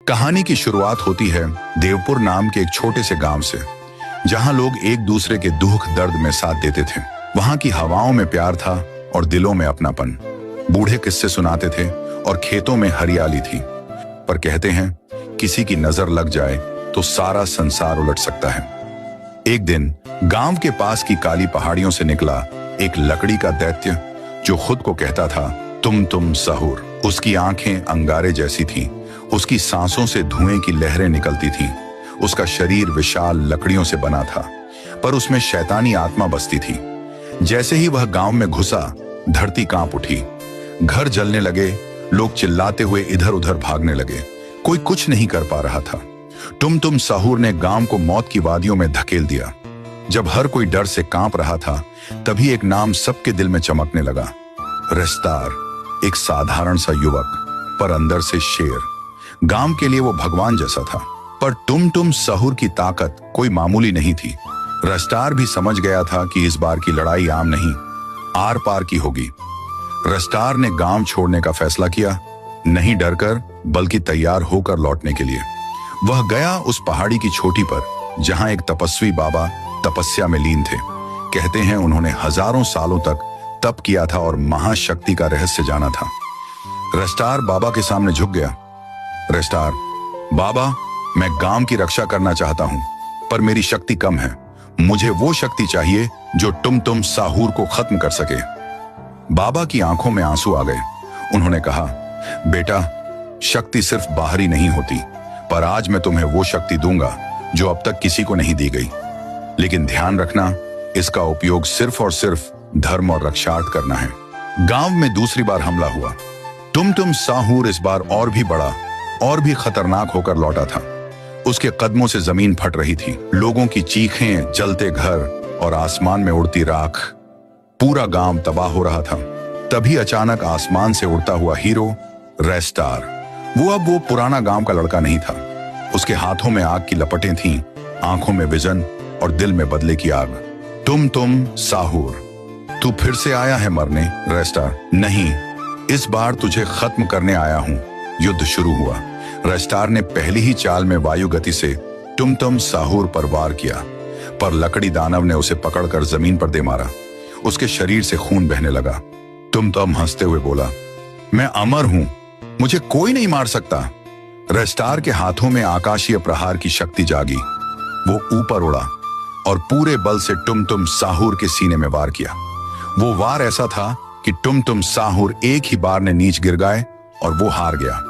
कहानी की शुरुआत होती है देवपुर नाम के एक छोटे से गांव से, जहां लोग एक दूसरे के दुख दर्द में साथ देते थे। वहां की हवाओं में प्यार था और दिलों में अपनापन। बूढ़े किस्से सुनाते थे और खेतों में हरियाली थी। पर कहते हैं किसी की नजर लग जाए तो सारा संसार उलट सकता है। एक दिन गांव के पास की काली पहाड़ियों से निकला एक लकड़ी का दैत्य, जो खुद को कहता था तुम सहूर। उसकी आंखें अंगारे जैसी थीं, उसकी सांसों से धुएं की लहरें निकलती थीं। उसका शरीर विशाल लकड़ियों से बना था, पर उसमें शैतानी आत्मा बसती थी। जैसे ही वह गांव में घुसा, धरती कांप उठी, घर जलने लगे, लोग चिल्लाते हुए इधर उधर भागने लगे। कोई कुछ नहीं कर पा रहा था। तुम सहूर ने गांव को मौत की वादियों में धकेल दिया। जब हर कोई डर से कांप रहा था, तभी एक नाम सबके दिल में चमकने लगा। रस्तार, एक साधारण सा युवक, पर अंदर से शेर। गांव के लिए वो भगवान जैसा था। पर तुम सहूर की ताकत कोई मामूली नहीं थी। रस्तार भी समझ गया था कि इस बार की लड़ाई आम नहीं, आर पार की होगी। रस्तार ने गांव छोड़ने का फैसला किया, नहीं डरकर बल्कि तैयार होकर लौटने के लिए। वह गया उस पहाड़ी की चोटी पर, जहां एक तपस्वी बाबा तपस्या में लीन थे। कहते हैं उन्होंने हजारों सालों तक तप किया था और महाशक्ति का रहस्य जाना था। रस्तार बाबा के सामने झुक गया। रस्तार, बाबा, मैं गांव की रक्षा करना चाहता हूं, पर मेरी शक्ति कम है। मुझे वो शक्ति चाहिए जो तुम साहूर को खत्म कर सके। बाबा की आंखों में आंसू आ गए। उन्होंने कहा, बेटा, शक्ति सिर्फ बाहरी नहीं होती, पर आज मैं तुम्हें वो शक्ति दूंगा जो अब तक किसी को नहीं दी गई। लेकिन ध्यान रखना, इसका उपयोग सिर्फ और सिर्फ धर्म और रक्षार्थ करना है। गांव में दूसरी बार हमला हुआ। तुम साहूर इस बार और भी बड़ा और भी खतरनाक होकर लौटा था। उसके कदमों से जमीन फट रही थी। लोगों की चीखें, जलते घर और आसमान में उड़ती राख। पूरा गांव तबाह हो रहा था। तभी अचानक आसमान से उड़ता हुआ हीरो रस्तार, वो पुराना गांव का लड़का नहीं था। उसके हाथों में आग की लपटें थीं, आंखों में विजन और दिल में बदले की आग। तुम साहूर, तू फिर से आया है मरने? रस्तार, नहीं, इस बार तुझे खत्म करने आया हूं। युद्ध शुरू हुआ। रस्तार ने पहली ही चाल में वायु गति से तुम साहूर पर वार किया, पर लकड़ी दानव ने उसे पकड़कर जमीन पर दे मारा। उसके शरीर से खून बहने लगा। तुम हंसते हुए बोला, मैं अमर हूं, मुझे कोई नहीं मार सकता। रस्तार के हाथों में आकाशीय प्रहार की शक्ति जागी। वो ऊपर उड़ा और पूरे बल से तुम साहूर के सीने में वार किया। वो वार ऐसा था कि तुम साहूर एक ही बार में नीचे गिर गए और वो हार गया।